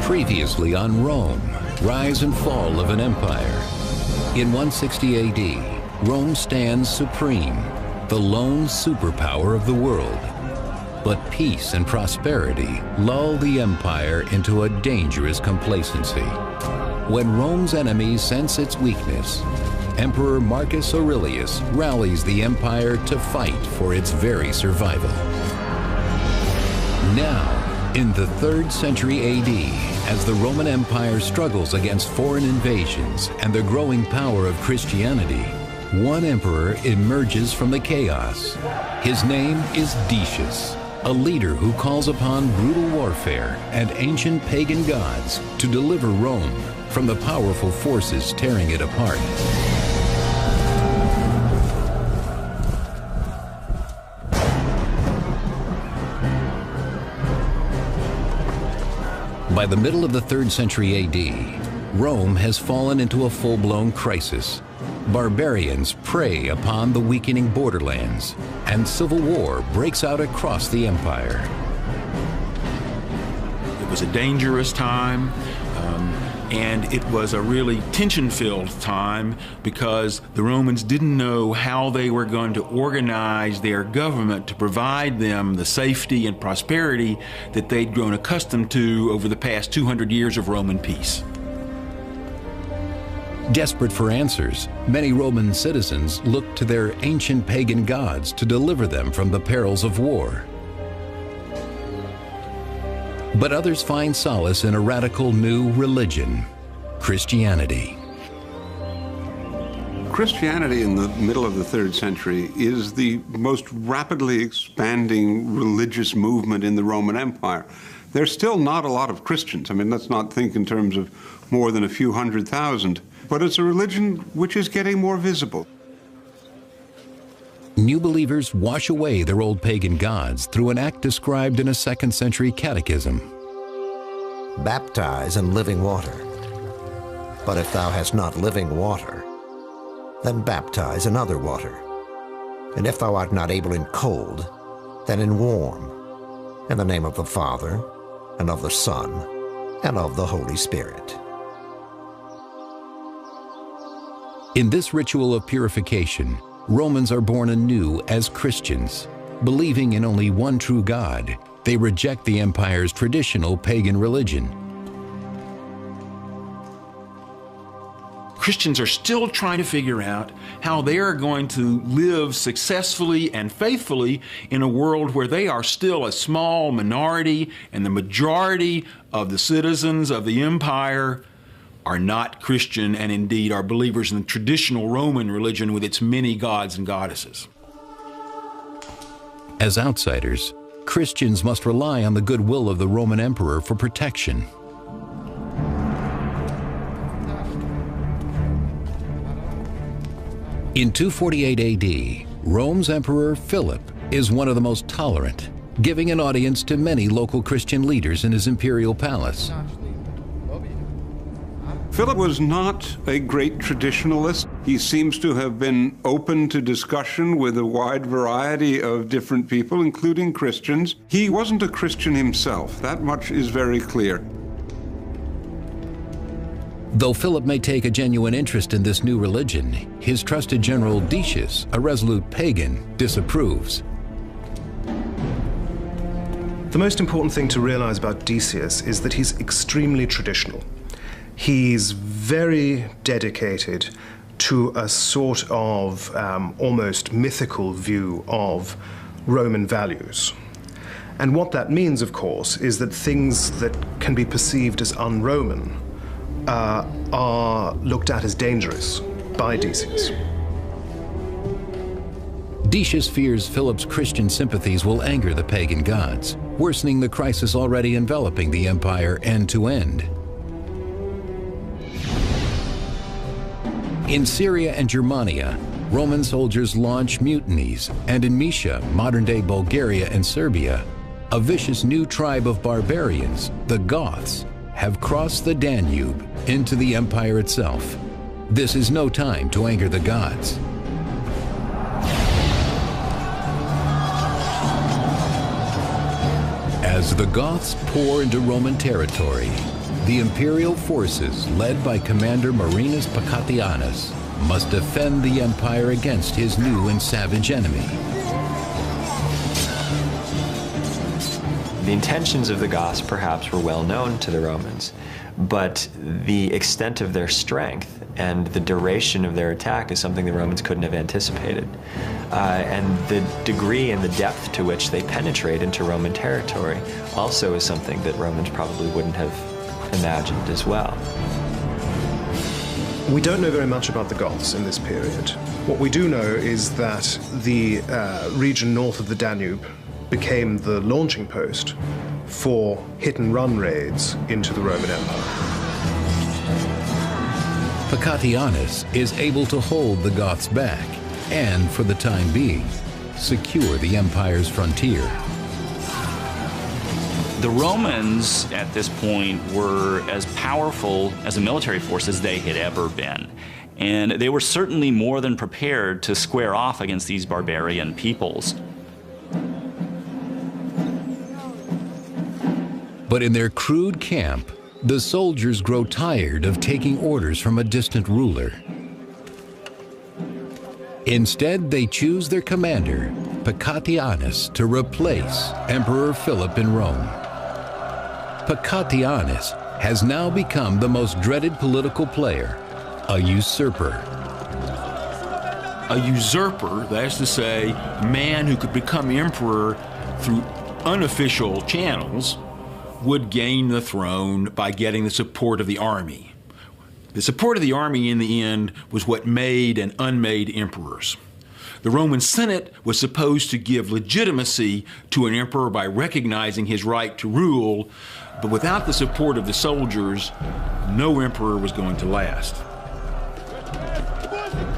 Previously on Rome, rise and fall of an empire. In 160 AD, Rome stands supreme, the lone superpower of the world. But peace and prosperity lull the empire into a dangerous complacency. When Rome's enemies sense its weakness, Emperor Marcus Aurelius rallies the empire to fight for its very survival. Now, in the 3rd century AD, as the Roman Empire struggles against foreign invasions and the growing power of Christianity, one emperor emerges from the chaos. His name is Decius, a leader who calls upon brutal warfare and ancient pagan gods to deliver Rome from the powerful forces tearing it apart. By the middle of the 3rd century AD, Rome has fallen into a full-blown crisis. Barbarians prey upon the weakening borderlands, and civil war breaks out across the empire. It was a dangerous time, and it was a really tension-filled time because the Romans didn't know how they were going to organize their government to provide them the safety and prosperity that they'd grown accustomed to over the past 200 years of Roman peace. Desperate for answers, many Roman citizens looked to their ancient pagan gods to deliver them from the perils of war. But others find solace in a radical new religion, Christianity. Christianity in the middle of the 3rd century is the most rapidly expanding religious movement in the Roman Empire. There's still not a lot of Christians. I mean, let's not think in terms of more than a few 100,000. But it's a religion which is getting more visible. New believers wash away their old pagan gods through an act described in a 2nd century catechism. Baptize in living water. But if thou hast not living water, then baptize in other water. And if thou art not able in cold, then in warm. In the name of the Father, and of the Son, and of the Holy Spirit. In this ritual of purification, Romans are born anew as Christians. Believing in only one true God, they reject the empire's traditional pagan religion. Christians are still trying to figure out how they are going to live successfully and faithfully in a world where they are still a small minority and the majority of the citizens of the empire are not Christian and indeed are believers in the traditional Roman religion with its many gods and goddesses. As outsiders, Christians must rely on the goodwill of the Roman emperor for protection. In 248 AD, Rome's emperor Philip is one of the most tolerant, giving an audience to many local Christian leaders in his imperial palace. Philip was not a great traditionalist. He seems to have been open to discussion with a wide variety of different people, including Christians. He wasn't a Christian himself. That much is very clear. Though Philip may take a genuine interest in this new religion, his trusted general Decius, a resolute pagan, disapproves. The most important thing to realize about Decius is that he's extremely traditional. He's very dedicated to a sort of almost mythical view of Roman values. And what that means, of course, is that things that can be perceived as un-Roman are looked at as dangerous by Decius. Decius fears Philip's Christian sympathies will anger the pagan gods, worsening the crisis already enveloping the empire end to end. In Syria and Germania, Roman soldiers launch mutinies, and in Mysia, modern-day Bulgaria and Serbia, a vicious new tribe of barbarians, the Goths, have crossed the Danube into the empire itself. This is no time to anger the gods. As the Goths pour into Roman territory, the imperial forces led by Commander Marinus Pacatianus must defend the empire against his new and savage enemy. The intentions of the Goths perhaps were well known to the Romans, but the extent of their strength and the duration of their attack is something the Romans couldn't have anticipated. And the degree and the depth to which they penetrate into Roman territory also is something that Romans probably wouldn't have imagined as well. We don't know very much about the Goths in this period. What we do know is that the region north of the Danube became the launching post for hit-and-run raids into the Roman Empire. Pacatianus is able to hold the Goths back and, for the time being, secure the empire's frontier. The Romans at this point were as powerful as a military force as they had ever been. And they were certainly more than prepared to square off against these barbarian peoples. But in their crude camp, the soldiers grow tired of taking orders from a distant ruler. Instead, they choose their commander, Pacatianus, to replace Emperor Philip in Rome. Pacatianus has now become the most dreaded political player, a usurper. A usurper, that is to say, a man who could become emperor through unofficial channels, would gain the throne by getting the support of the army. The support of the army in the end was what made and unmade emperors. The Roman Senate was supposed to give legitimacy to an emperor by recognizing his right to rule, but without the support of the soldiers, no emperor was going to last.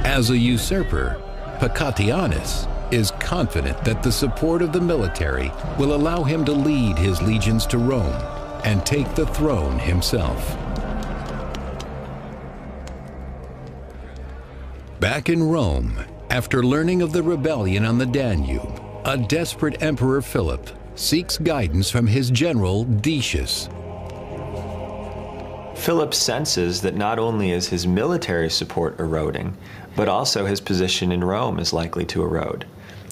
As a usurper, Pacatianus is confident that the support of the military will allow him to lead his legions to Rome and take the throne himself. Back in Rome, after learning of the rebellion on the Danube, a desperate Emperor Philip seeks guidance from his general Decius. Philip senses that not only is his military support eroding, but also his position in Rome is likely to erode.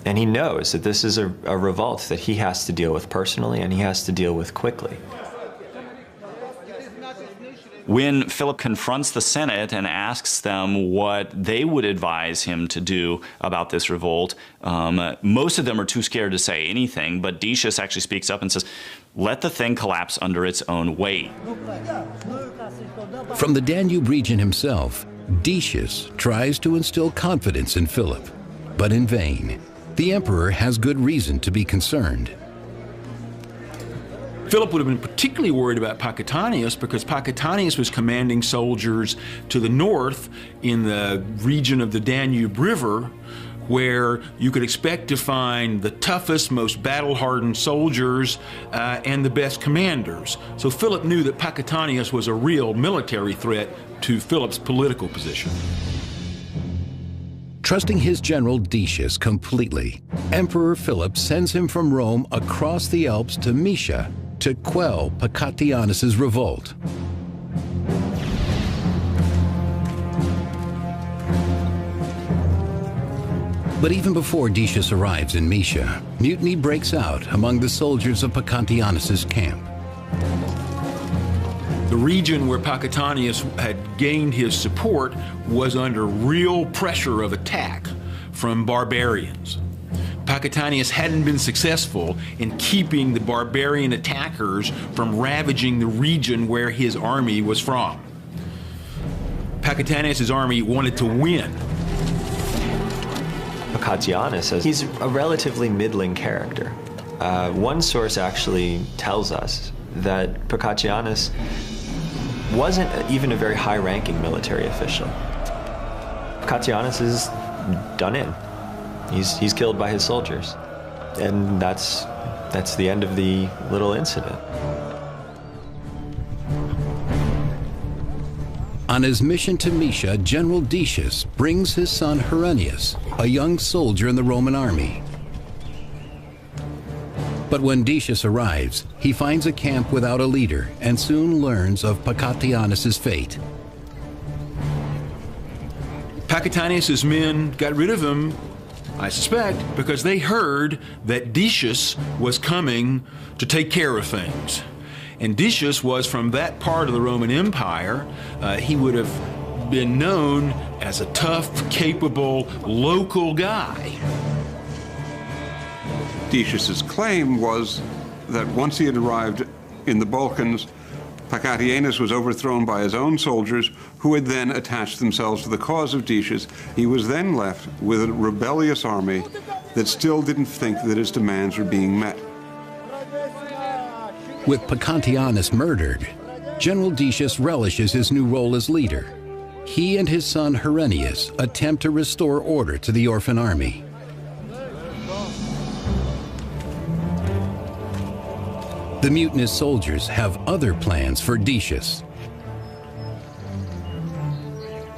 And he knows that this is a revolt that he has to deal with personally and he has to deal with quickly. When Philip confronts the Senate and asks them what they would advise him to do about this revolt, most of them are too scared to say anything, but Decius actually speaks up and says, let the thing collapse under its own weight. From the Danube region himself, Decius tries to instill confidence in Philip, but in vain. The emperor has good reason to be concerned. Philip would have been particularly worried about Pacatianus because Pacatianus was commanding soldiers to the north in the region of the Danube River, where you could expect to find the toughest, most battle-hardened soldiers and the best commanders. So Philip knew that Pacatianus was a real military threat to Philip's political position. Trusting his general Decius completely, Emperor Philip sends him from Rome across the Alps to Moesia to quell Pacatianus's revolt. But even before Decius arrives in Moesia, mutiny breaks out among the soldiers of Pacatianus's camp. The region where Pacatianus had gained his support was under real pressure of attack from barbarians. Pacatianus hadn't been successful in keeping the barbarian attackers from ravaging the region where his army was from. Pacatianus's army wanted to win. Pacatianus says he's a relatively middling character. One source actually tells us that Pacatianus wasn't even a very high-ranking military official. Pacatianus is done in. He's killed by his soldiers. And that's the end of the little incident. On his mission to Moesia, General Decius brings his son Herennius, a young soldier in the Roman army. But But when Decius arrives, he finds a camp without a leader and soon learns of Pacatianus' fate. Pacatianus' men got rid of him, I suspect, because they heard that Decius was coming to take care of things. And Decius was from that part of the Roman Empire. He would have been known as a tough, capable, local guy. Decius's claim was that once he had arrived in the Balkans, Pacatianus was overthrown by his own soldiers, who had then attached themselves to the cause of Decius. He was then left with a rebellious army that still didn't think that his demands were being met. With Pacatianus murdered, General Decius relishes his new role as leader. He and his son Herennius attempt to restore order to the orphan army. The mutinous soldiers have other plans for Decius.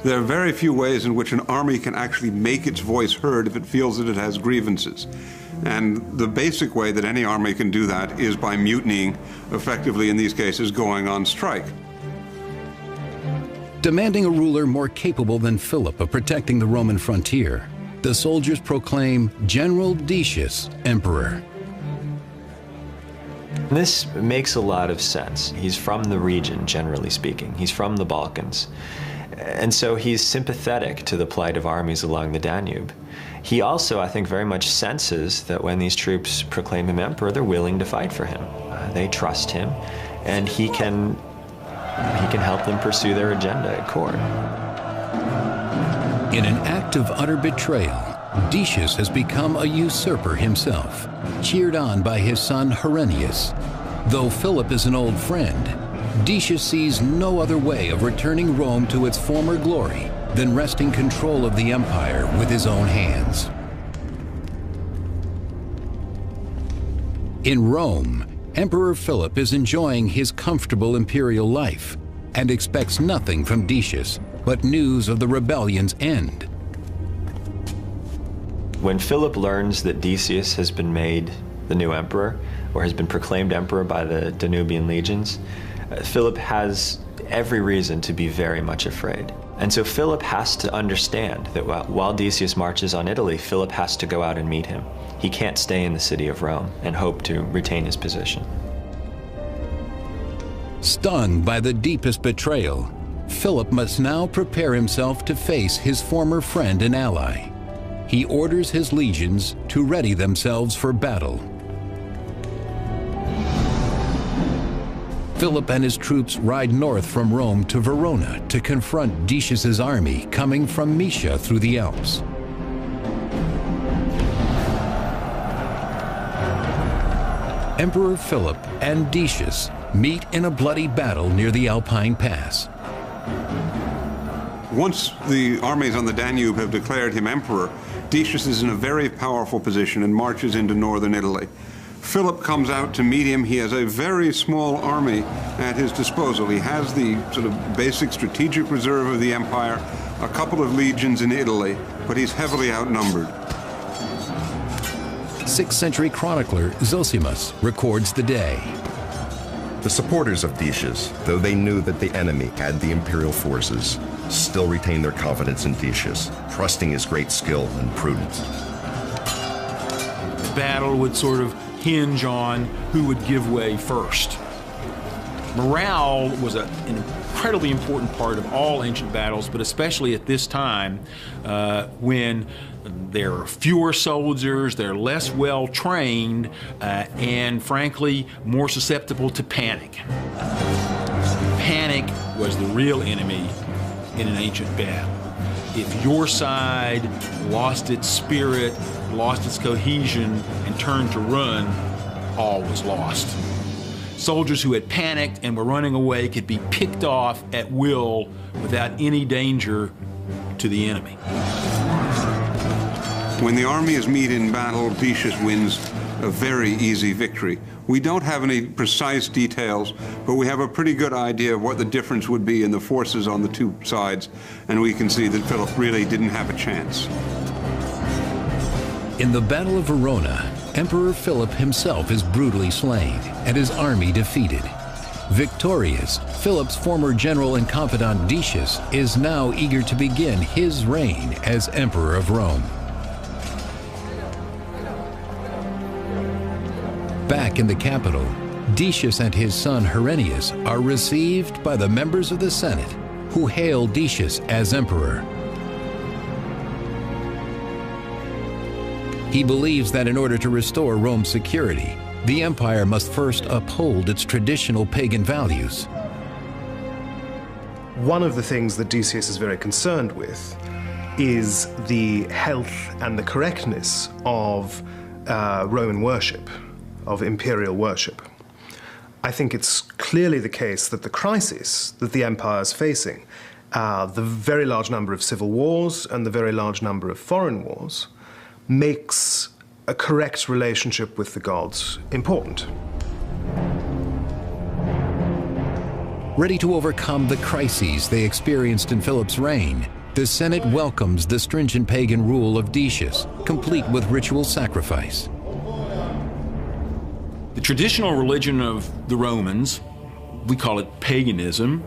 There are very few ways in which an army can actually make its voice heard if it feels that it has grievances. And the basic way that any army can do that is by mutinying, effectively in these cases going on strike. Demanding a ruler more capable than Philip of protecting the Roman frontier, the soldiers proclaim General Decius emperor. This makes a lot of sense. He's from the region, generally speaking. He's from the Balkans. And so he's sympathetic to the plight of armies along the Danube. He also, I think, very much senses that when these troops proclaim him emperor, they're willing to fight for him. They trust him, and he can help them pursue their agenda at court. In an act of utter betrayal, Decius has become a usurper himself, cheered on by his son Herennius. Though Philip is an old friend, Decius sees no other way of returning Rome to its former glory than wresting control of the empire with his own hands. In Rome, Emperor Philip is enjoying his comfortable imperial life and expects nothing from Decius but news of the rebellion's end. When Philip learns that Decius has been made the new emperor, or has been proclaimed emperor by the Danubian legions, Philip has every reason to be very much afraid. And so Philip has to understand that while Decius marches on Italy, Philip has to go out and meet him. He can't stay in the city of Rome and hope to retain his position. Stung by the deepest betrayal, Philip must now prepare himself to face his former friend and ally. He orders his legions to ready themselves for battle. Philip and his troops ride north from Rome to Verona to confront Decius's army coming from Moesia through the Alps. Emperor Philip and Decius meet in a bloody battle near the Alpine Pass. Once the armies on the Danube have declared him emperor, Decius is in a very powerful position and marches into northern Italy. Philip comes out to meet him. He has a very small army at his disposal. He has the sort of basic strategic reserve of the empire, a couple of legions in Italy, but he's heavily outnumbered. 6th century chronicler Zosimus records the day. The supporters of Decius, though they knew that the enemy had the imperial forces, still retained their confidence in Decius, trusting his great skill and prudence. The battle would sort of hinge on who would give way first. Morale was an incredibly important part of all ancient battles, but especially at this time when there are fewer soldiers, they're less well trained, and frankly, more susceptible to panic. Panic was the real enemy in an ancient battle. If your side lost its spirit, lost its cohesion, and turned to run, all was lost. Soldiers who had panicked and were running away could be picked off at will without any danger to the enemy. When the armies meet in battle, Decius wins a very easy victory. We don't have any precise details, but we have a pretty good idea of what the difference would be in the forces on the two sides, and we can see that Philip really didn't have a chance. In the Battle of Verona, Emperor Philip himself is brutally slain and his army defeated. Victorious, Philip's former general and confidant Decius is now eager to begin his reign as Emperor of Rome. Back in the capital, Decius and his son Herennius are received by the members of the Senate, who hail Decius as emperor. He believes that in order to restore Rome's security, the empire must first uphold its traditional pagan values. One of the things that Decius is very concerned with is the health and the correctness of Roman worship, of imperial worship. I think it's clearly the case that the crisis that the empire is facing, the very large number of civil wars and the very large number of foreign wars, makes a correct relationship with the gods important. Ready to overcome the crises they experienced in Philip's reign, the Senate welcomes the stringent pagan rule of Decius, complete with ritual sacrifice. The traditional religion of the Romans, we call it paganism,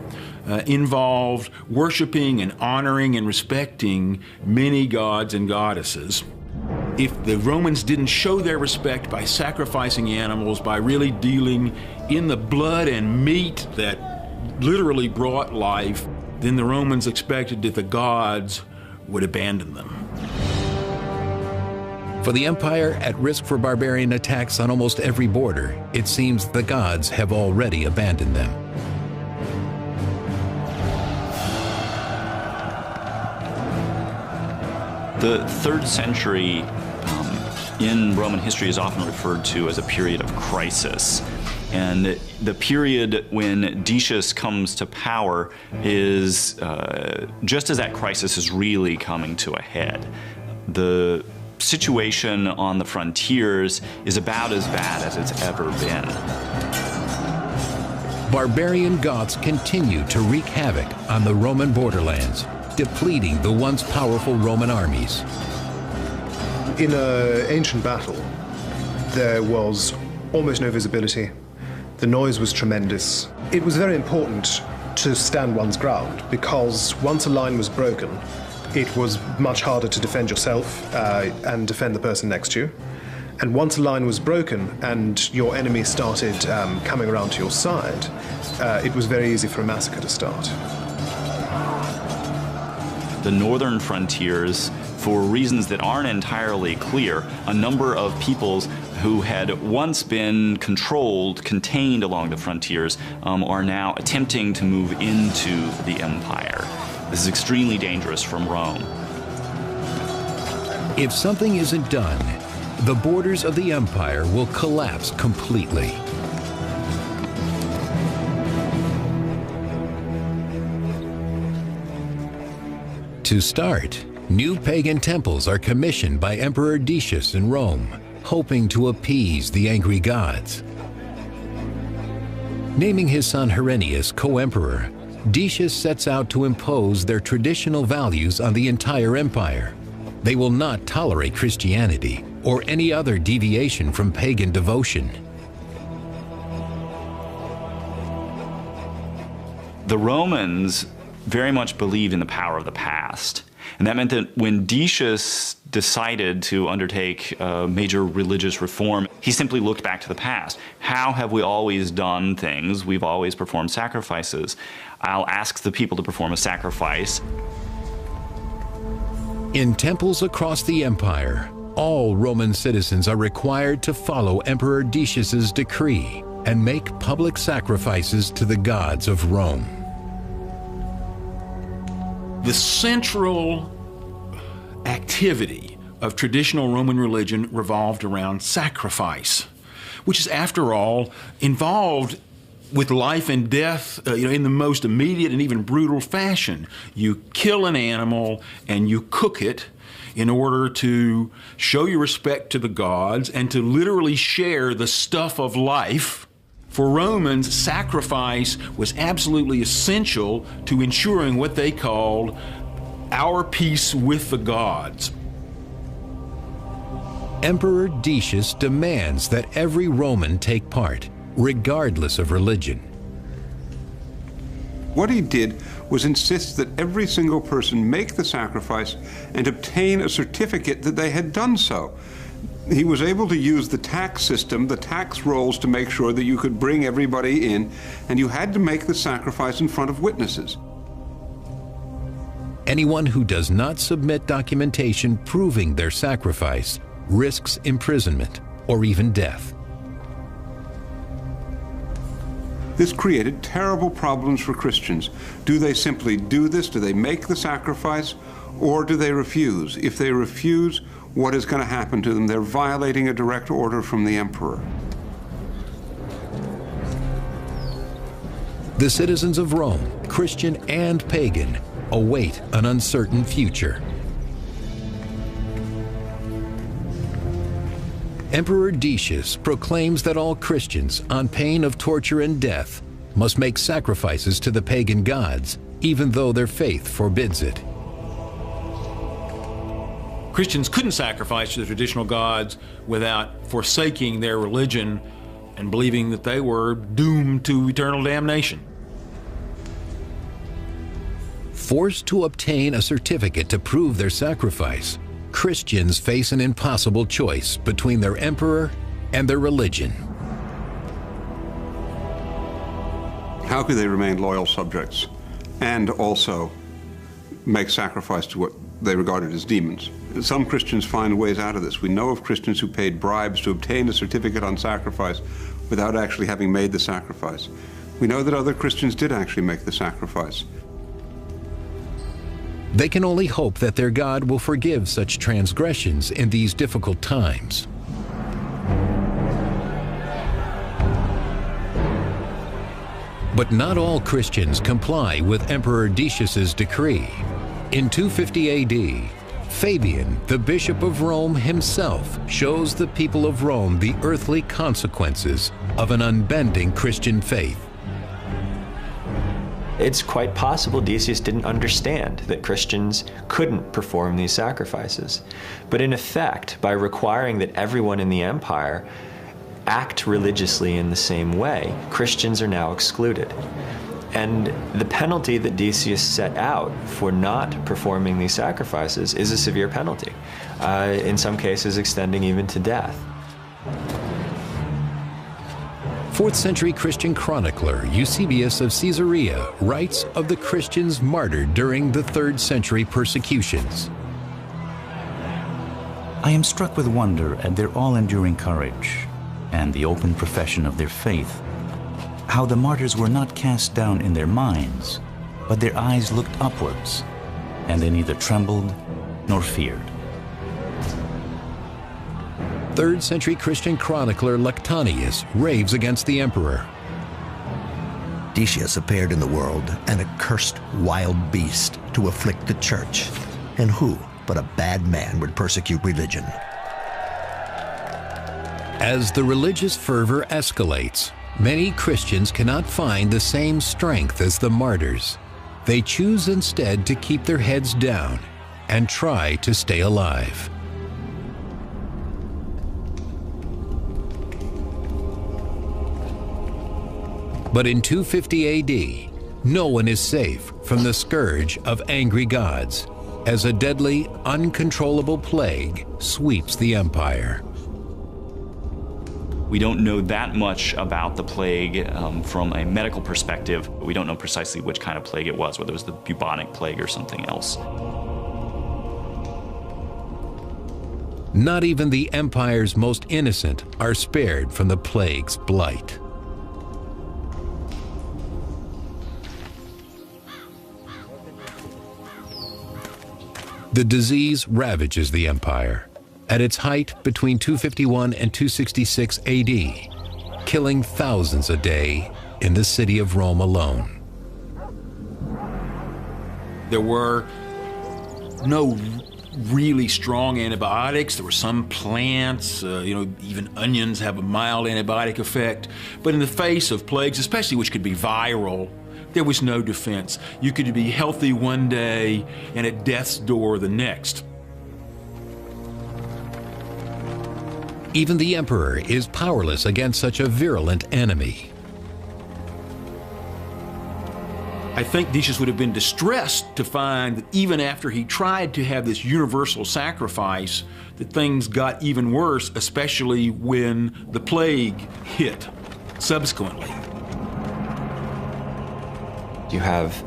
involved worshiping and honoring and respecting many gods and goddesses. If the Romans didn't show their respect by sacrificing animals, by really dealing in the blood and meat that literally brought life, then the Romans expected that the gods would abandon them. For the empire, at risk for barbarian attacks on almost every border, it seems the gods have already abandoned them. The 3rd century in Roman history is often referred to as a period of crisis. And the period when Decius comes to power is just as that crisis is really coming to a head. The situation on the frontiers is about as bad as it's ever been. Barbarian Goths continue to wreak havoc on the Roman borderlands, depleting the once powerful Roman armies. In an ancient battle, there was almost no visibility. The noise was tremendous. It was very important to stand one's ground, because once a line was broken, it was much harder to defend yourself and defend the person next to you. And once a line was broken and your enemy started coming around to your side, it was very easy for a massacre to start. The northern frontiers, for reasons that aren't entirely clear, a number of peoples who had once been contained along the frontiers, are now attempting to move into the empire. This is extremely dangerous from Rome. If something isn't done, the borders of the empire will collapse completely. To start, new pagan temples are commissioned by Emperor Decius in Rome, hoping to appease the angry gods. Naming his son Herennius co-emperor, Decius sets out to impose their traditional values on the entire empire. They will not tolerate Christianity or any other deviation from pagan devotion. The Romans very much believed in the power of the past. And that meant that when Decius decided to undertake a major religious reform, he simply looked back to the past. How have we always done things? We've always performed sacrifices. I'll ask the people to perform a sacrifice. In temples across the empire, all Roman citizens are required to follow Emperor Decius's decree and make public sacrifices to the gods of Rome. The central activity of traditional Roman religion revolved around sacrifice, which is, after all, involved with life and death, in the most immediate and even brutal fashion. You kill an animal and you cook it in order to show your respect to the gods and to literally share the stuff of life. For Romans, sacrifice was absolutely essential to ensuring what they called our peace with the gods. Emperor Decius demands that every Roman take part, regardless of religion. What he did was insist that every single person make the sacrifice and obtain a certificate that they had done so. He was able to use the tax system, the tax rolls, to make sure that you could bring everybody in, and you had to make the sacrifice in front of witnesses. Anyone who does not submit documentation proving their sacrifice risks imprisonment or even death. This created terrible problems for Christians. Do they simply do this? Do they make the sacrifice? Or do they refuse? If they refuse, what is going to happen to them? They're violating a direct order from the emperor. The citizens of Rome, Christian and pagan, await an uncertain future. Emperor Decius proclaims that all Christians, on pain of torture and death, must make sacrifices to the pagan gods, even though their faith forbids it. Christians couldn't sacrifice to the traditional gods without forsaking their religion and believing that they were doomed to eternal damnation. Forced to obtain a certificate to prove their sacrifice, Christians face an impossible choice between their emperor and their religion. How could they remain loyal subjects and also make sacrifice to what they regarded as demons? Some Christians find ways out of this. We know of Christians who paid bribes to obtain a certificate on sacrifice without actually having made the sacrifice. We know that other Christians did actually make the sacrifice. They can only hope that their God will forgive such transgressions in these difficult times. But not all Christians comply with Emperor Decius's decree. In 250 AD, Fabian, the Bishop of Rome himself, shows the people of Rome the earthly consequences of an unbending Christian faith. It's quite possible Decius didn't understand that Christians couldn't perform these sacrifices. But in effect, by requiring that everyone in the empire act religiously in the same way, Christians are now excluded. And the penalty that Decius set out for not performing these sacrifices is a severe penalty, in some cases extending even to death. 4th century Christian chronicler Eusebius of Caesarea writes of the Christians martyred during the 3rd century persecutions. I am struck with wonder at their all-enduring courage and the open profession of their faith, how the martyrs were not cast down in their minds, but their eyes looked upwards, and they neither trembled nor feared. 3rd century Christian chronicler Lactantius raves against the emperor. Decius appeared in the world an accursed wild beast to afflict the church, and who but a bad man would persecute religion? As the religious fervor escalates, many Christians cannot find the same strength as the martyrs. They choose instead to keep their heads down and try to stay alive. But in 250 AD, no one is safe from the scourge of angry gods, as a deadly, uncontrollable plague sweeps the empire. We don't know that much about the plague from a medical perspective. We don't know precisely which kind of plague it was, whether it was the bubonic plague or something else. Not even the empire's most innocent are spared from the plague's blight. The disease ravages the empire, at its height between 251 and 266 AD, killing thousands a day in the city of Rome alone. There were no really strong antibiotics. There were some plants, even onions have a mild antibiotic effect. But in the face of plagues, especially which could be viral, there was no defense. You could be healthy one day and at death's door the next. Even the emperor is powerless against such a virulent enemy. I think Decius would have been distressed to find that even after he tried to have this universal sacrifice, that things got even worse, especially when the plague hit subsequently. You have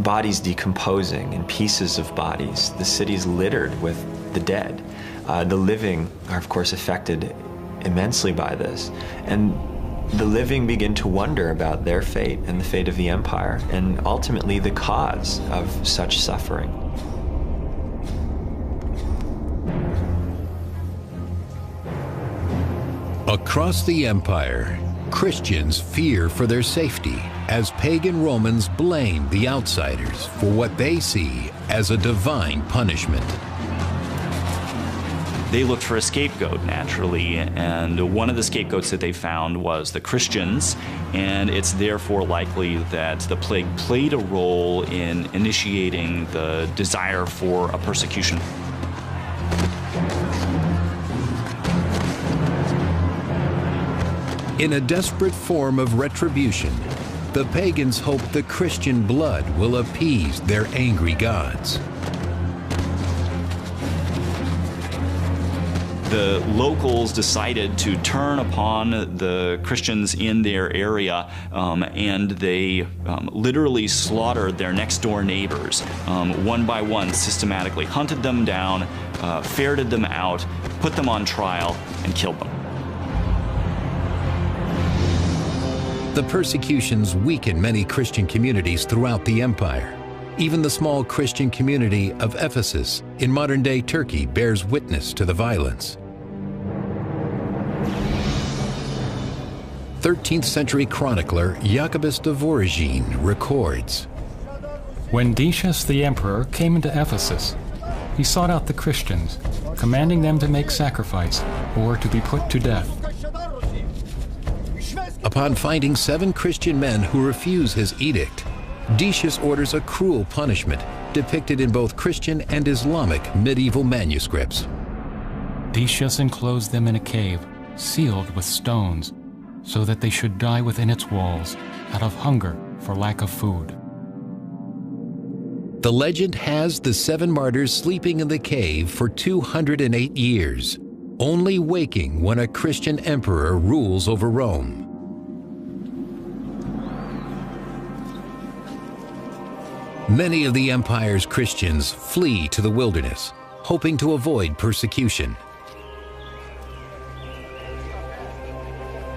bodies decomposing and pieces of bodies. The city's littered with the dead. The living are, of course, affected immensely by this. And the living begin to wonder about their fate and the fate of the empire, and ultimately the cause of such suffering. Across the empire, Christians fear for their safety as pagan Romans blame the outsiders for what they see as a divine punishment. They looked for a scapegoat, naturally, and one of the scapegoats that they found was the Christians, and it's therefore likely that the plague played a role in initiating the desire for a persecution. In a desperate form of retribution, the pagans hope the Christian blood will appease their angry gods. The locals decided to turn upon the Christians in their area, and they literally slaughtered their next door neighbors, one by one, systematically hunted them down, ferreted them out, put them on trial, and killed them. The persecutions weaken many Christian communities throughout the empire. Even the small Christian community of Ephesus in modern-day Turkey bears witness to the violence. 13th century chronicler Jacobus de Voragine records, "When Decius the emperor came into Ephesus, he sought out the Christians, commanding them to make sacrifice or to be put to death. Upon finding 7 Christian men who refuse his edict, Decius orders a cruel punishment depicted in both Christian and Islamic medieval manuscripts. Decius enclosed them in a cave, sealed with stones, so that they should die within its walls, out of hunger for lack of food." The legend has the 7 martyrs sleeping in the cave for 208 years, only waking when a Christian emperor rules over Rome. Many of the empire's Christians flee to the wilderness, hoping to avoid persecution.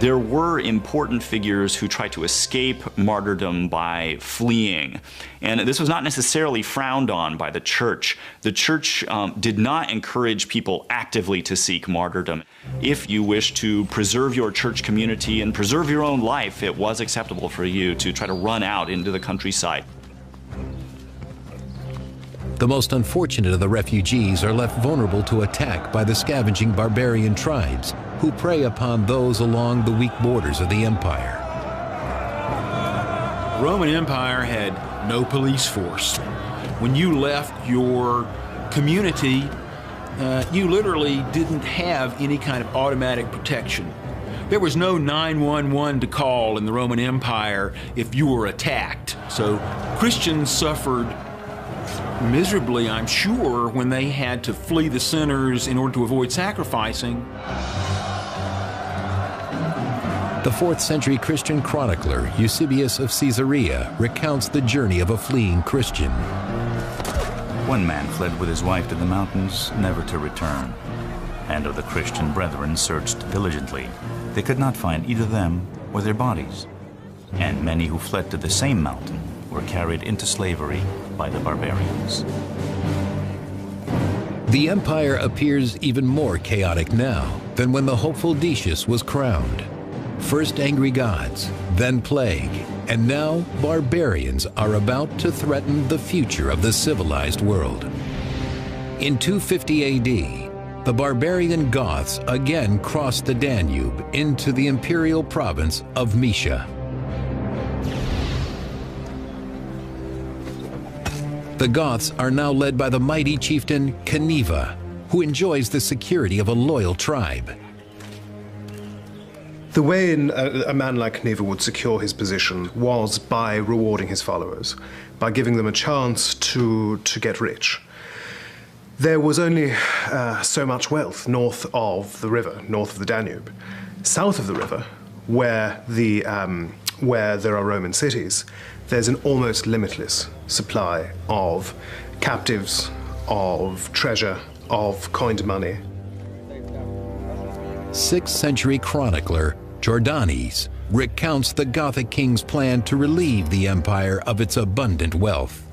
There were important figures who tried to escape martyrdom by fleeing. And this was not necessarily frowned on by the church. The church did not encourage people actively to seek martyrdom. If you wish to preserve your church community and preserve your own life, it was acceptable for you to try to run out into the countryside. The most unfortunate of the refugees are left vulnerable to attack by the scavenging barbarian tribes who prey upon those along the weak borders of the empire. The Roman Empire had no police force. When you left your community, you literally didn't have any kind of automatic protection. There was no 911 to call in the Roman Empire if you were attacked. So Christians suffered miserably, I'm sure, when they had to flee the centers in order to avoid sacrificing. The 4th century Christian chronicler Eusebius of Caesarea recounts the journey of a fleeing Christian. One man fled with his wife to the mountains, never to return. And of the Christian brethren searched diligently. They could not find either them or their bodies. And many who fled to the same mountain were carried into slavery by the barbarians. The empire appears even more chaotic now than when the hopeful Decius was crowned. First angry gods, then plague, and now barbarians are about to threaten the future of the civilized world. In 250 AD, the barbarian Goths again crossed the Danube into the imperial province of Moesia. The Goths are now led by the mighty chieftain Caneva, who enjoys the security of a loyal tribe. The way a man like Cniva would secure his position was by rewarding his followers, by giving them a chance to get rich. There was only so much wealth north of the river, north of the Danube. South of the river, where there are Roman cities, there's an almost limitless supply of captives, of treasure, of coined money. 6th century chronicler Jordanes recounts the Gothic king's plan to relieve the empire of its abundant wealth.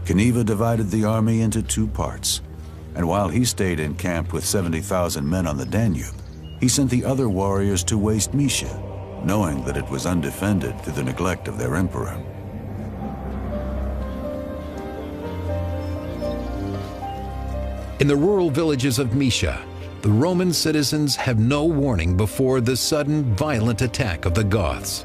Cniva divided the army into 2 parts, and while he stayed in camp with 70,000 men on the Danube, he sent the other warriors to waste Mysia, knowing that it was undefended through the neglect of their emperor. In the rural villages of Mysia, the Roman citizens have no warning before the sudden, violent attack of the Goths.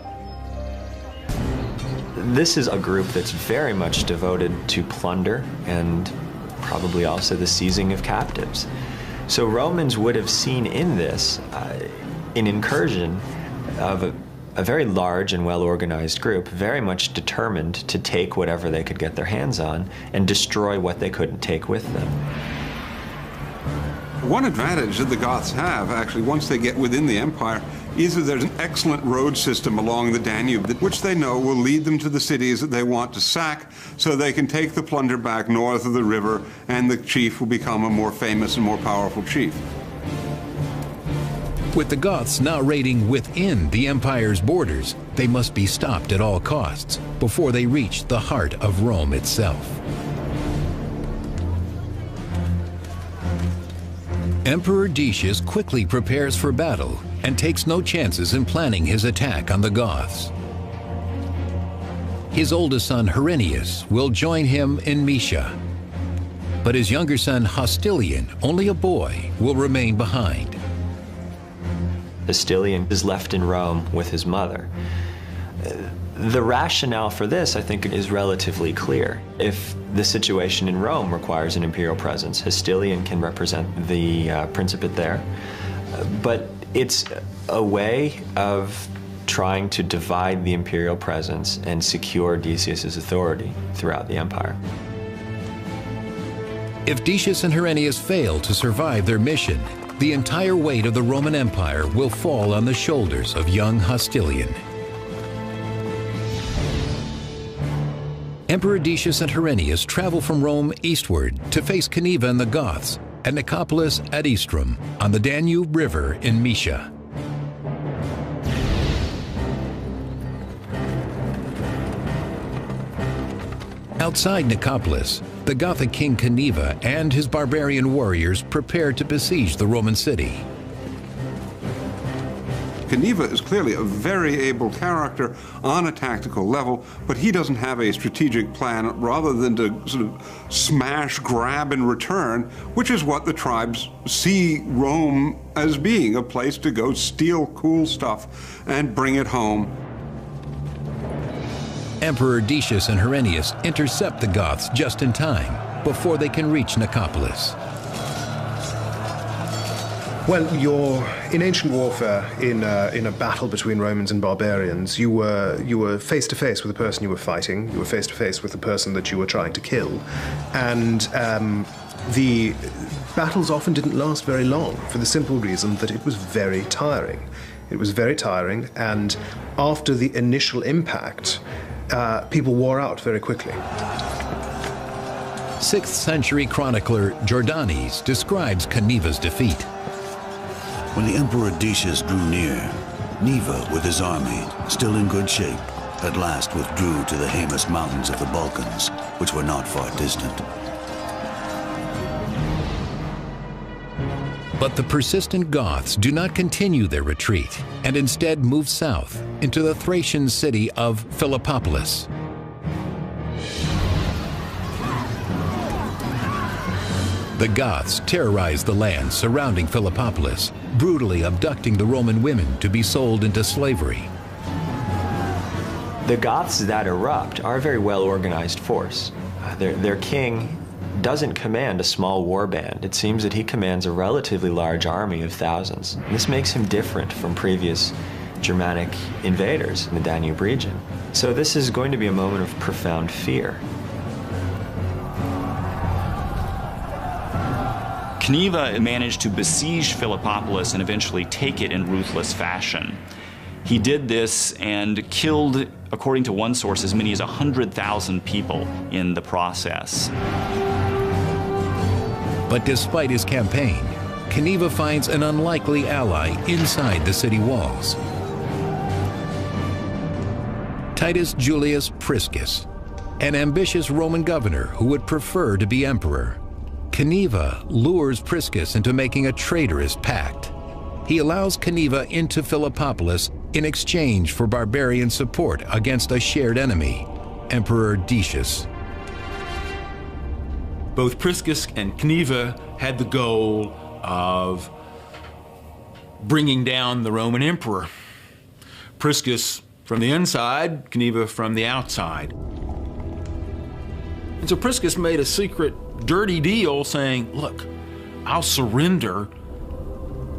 This is a group that's very much devoted to plunder and probably also the seizing of captives. So Romans would have seen in this an incursion of a very large and well-organized group, very much determined to take whatever they could get their hands on and destroy what they couldn't take with them. One advantage that the Goths have, actually, once they get within the empire, is that there's an excellent road system along the Danube, which they know will lead them to the cities that they want to sack, so they can take the plunder back north of the river, and the chief will become a more famous and more powerful chief. With the Goths now raiding within the empire's borders, they must be stopped at all costs before they reach the heart of Rome itself. Emperor Decius quickly prepares for battle and takes no chances in planning his attack on the Goths. His oldest son, Herennius, will join him in Mysia. But his younger son, Hostilian, only a boy, will remain behind. Hostilian is left in Rome with his mother. The rationale for this, I think, is relatively clear. If the situation in Rome requires an imperial presence, Hostilian can represent the Principate there. But it's a way of trying to divide the imperial presence and secure Decius's authority throughout the empire. If Decius and Herennius fail to survive their mission, the entire weight of the Roman Empire will fall on the shoulders of young Hostilian. Emperor Decius and Herennius travel from Rome eastward to face Cniva and the Goths at Nicopolis ad Istrum on the Danube River in Mysia. Outside Nicopolis, the Gothic king Cniva and his barbarian warriors prepare to besiege the Roman city. Cniva is clearly a very able character on a tactical level, but he doesn't have a strategic plan rather than to sort of smash, grab, and return, which is what the tribes see Rome as being, a place to go steal cool stuff and bring it home. Emperor Decius and Herennius intercept the Goths just in time before they can reach Nicopolis. Well, in ancient warfare, in a battle between Romans and barbarians, you were face to face with the person you were fighting. You were face to face with the person that you were trying to kill, and the battles often didn't last very long for the simple reason that it was very tiring. It was very tiring, and after the initial impact, people wore out very quickly. 6th century chronicler Jordanes describes Cniva's defeat. When the Emperor Decius drew near, Cniva, with his army, still in good shape, at last withdrew to the Haemus Mountains of the Balkans, which were not far distant. But the persistent Goths do not continue their retreat and instead move south into the Thracian city of Philippopolis. The Goths terrorize the land surrounding Philippopolis, brutally abducting the Roman women to be sold into slavery. The Goths that erupt are a very well-organized force. Their king doesn't command a small war band. It seems that he commands a relatively large army of thousands. And this makes him different from previous Germanic invaders in the Danube region. So this is going to be a moment of profound fear. Cniva managed to besiege Philippopolis and eventually take it in ruthless fashion. He did this and killed, according to one source, as many as 100,000 people in the process. But despite his campaign, Cniva finds an unlikely ally inside the city walls. Titus Julius Priscus, an ambitious Roman governor who would prefer to be emperor. Cniva lures Priscus into making a traitorous pact. He allows Cniva into Philippopolis in exchange for barbarian support against a shared enemy, Emperor Decius. Both Priscus and Cniva had the goal of bringing down the Roman emperor. Priscus from the inside, Cniva from the outside. And so Priscus made a secret, dirty deal saying, look, I'll surrender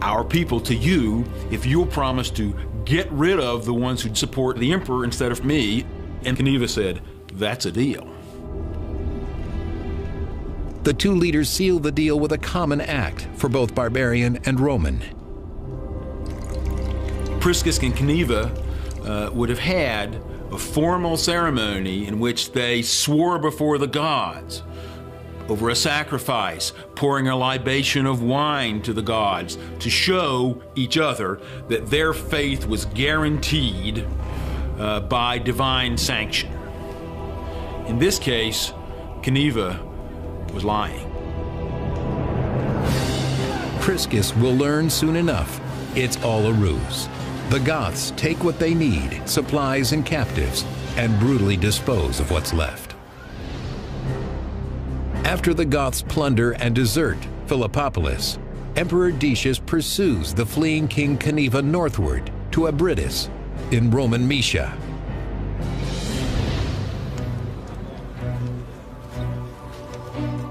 our people to you if you'll promise to get rid of the ones who'd support the emperor instead of me. And Cniva said, that's a deal. The two leaders sealed the deal with a common act for both barbarian and Roman. Priscus and Cniva would have had a formal ceremony in which they swore before the gods over a sacrifice, pouring a libation of wine to the gods to show each other that their faith was guaranteed by divine sanction. In this case, Cniva was lying. Priscus will learn soon enough it's all a ruse. The Goths take what they need, supplies and captives, and brutally dispose of what's left. After the Goths plunder and desert Philippopolis, Emperor Decius pursues the fleeing King Cniva northward to Abritus in Roman Moesia.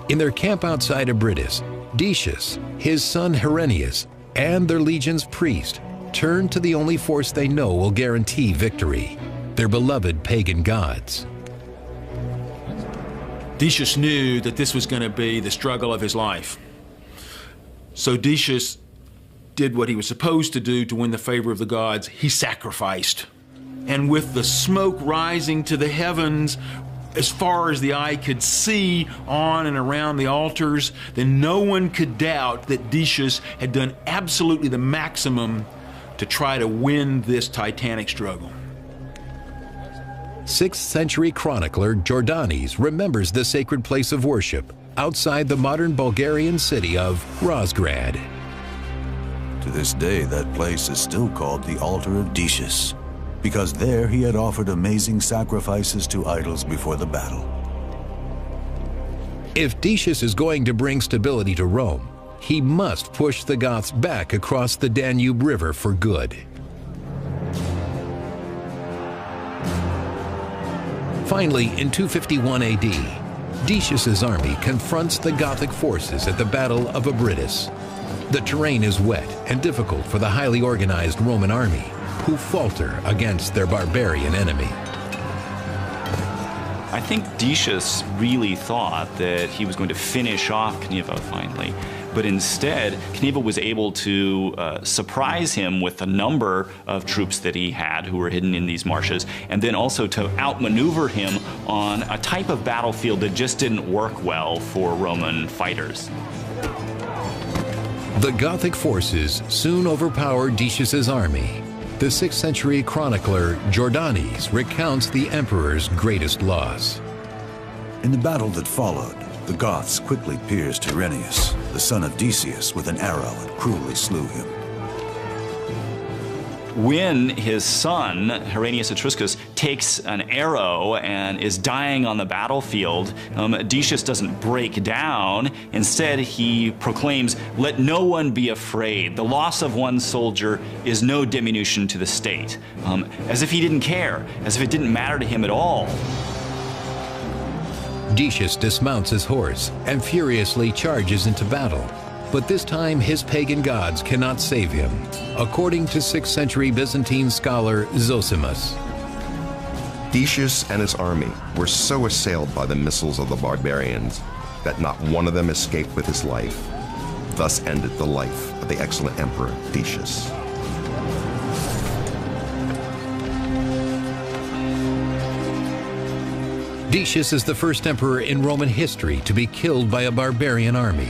In their camp outside Abritus, Decius, his son Herennius, and their legion's priest turn to the only force they know will guarantee victory, their beloved pagan gods. Decius knew that this was going to be the struggle of his life. So Decius did what he was supposed to do to win the favor of the gods. He sacrificed. And with the smoke rising to the heavens, as far as the eye could see on and around the altars, then no one could doubt that Decius had done absolutely the maximum to try to win this titanic struggle. 6th century chronicler Jordanes remembers the sacred place of worship outside the modern Bulgarian city of Razgrad. To this day, that place is still called the Altar of Decius, because there he had offered amazing sacrifices to idols before the battle. If Decius is going to bring stability to Rome, he must push the Goths back across the Danube River for good. Finally, in 251 AD, Decius's army confronts the Gothic forces at the Battle of Abritus. The terrain is wet and difficult for the highly organized Roman army, who falter against their barbarian enemy. I think Decius really thought that he was going to finish off Cniva finally, but instead Cniva was able to surprise him with a number of troops that he had who were hidden in these marshes, and then also to outmaneuver him on a type of battlefield that just didn't work well for Roman fighters. The Gothic forces soon overpowered Decius's army. The 6th century chronicler Jordanes recounts the emperor's greatest loss. In the battle that followed, the Goths quickly pierced Herennius, the son of Decius, with an arrow and cruelly slew him. When his son, Herennius Etruscus, takes an arrow and is dying on the battlefield, Decius doesn't break down. Instead, he proclaims, "Let no one be afraid. The loss of one soldier is no diminution to the state." As if he didn't care, as if it didn't matter to him at all. Decius dismounts his horse and furiously charges into battle. But this time his pagan gods cannot save him, according to 6th century Byzantine scholar Zosimus. Decius and his army were so assailed by the missiles of the barbarians that not one of them escaped with his life. Thus ended the life of the excellent emperor Decius. Decius is the first emperor in Roman history to be killed by a barbarian army.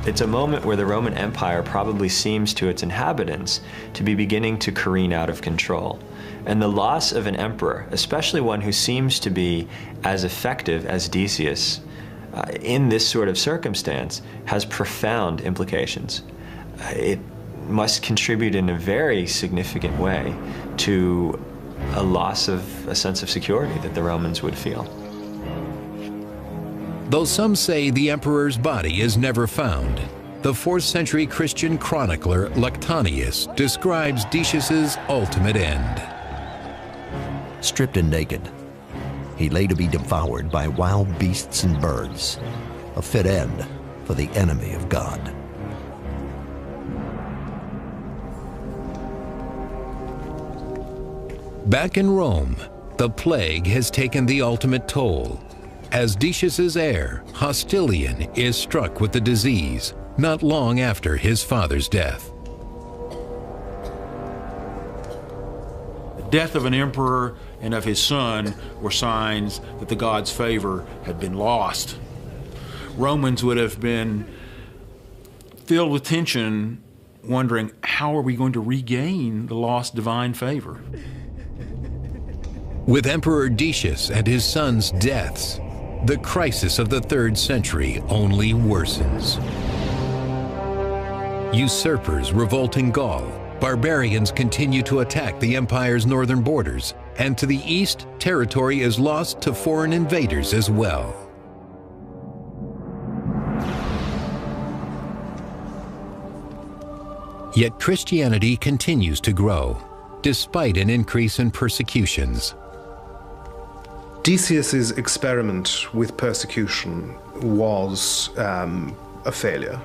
It's a moment where the Roman Empire probably seems to its inhabitants to be beginning to careen out of control. And the loss of an emperor, especially one who seems to be as effective as Decius, in this sort of circumstance, has profound implications. It must contribute in a very significant way to a loss of a sense of security that the Romans would feel. Though some say the emperor's body is never found, the 4th century Christian chronicler Lactantius describes Decius's ultimate end. Stripped and naked, he lay to be devoured by wild beasts and birds, a fit end for the enemy of God. Back in Rome, the plague has taken the ultimate toll, as Decius's heir, Hostilian, is struck with the disease not long after his father's death. The death of an emperor and of his son were signs that the god's favor had been lost. Romans would have been filled with tension, wondering, how are we going to regain the lost divine favor? With Emperor Decius and his son's deaths, the crisis of the 3rd century only worsens. Usurpers revolt in Gaul, barbarians continue to attack the empire's northern borders, and to the east, territory is lost to foreign invaders as well. Yet Christianity continues to grow, despite an increase in persecutions. Decius's experiment with persecution was a failure.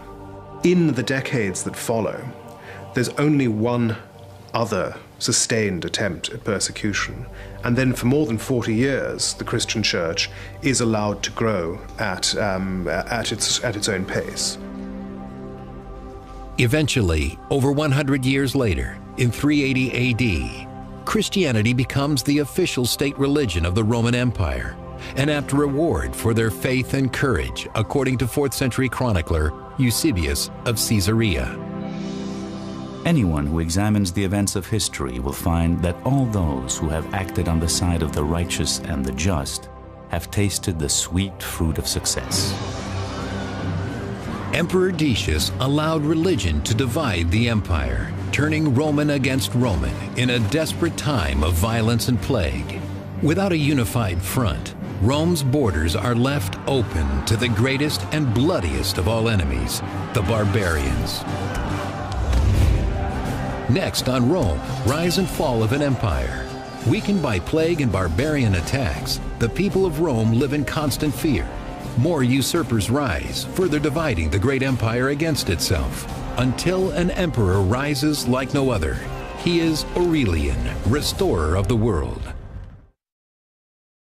In the decades that follow, there's only one other sustained attempt at persecution, and then for more than 40 years, the Christian Church is allowed to grow at its own pace. Eventually, over 100 years later, in 380 AD, Christianity becomes the official state religion of the Roman Empire, an apt reward for their faith and courage, according to 4th century chronicler Eusebius of Caesarea. Anyone who examines the events of history will find that all those who have acted on the side of the righteous and the just have tasted the sweet fruit of success. Emperor Decius allowed religion to divide the empire, turning Roman against Roman in a desperate time of violence and plague. Without a unified front, Rome's borders are left open to the greatest and bloodiest of all enemies, the barbarians. Next on Rome, rise and fall of an empire. Weakened by plague and barbarian attacks, the people of Rome live in constant fear. More usurpers rise, further dividing the great empire against itself, until an emperor rises like no other. He is Aurelian, restorer of the world.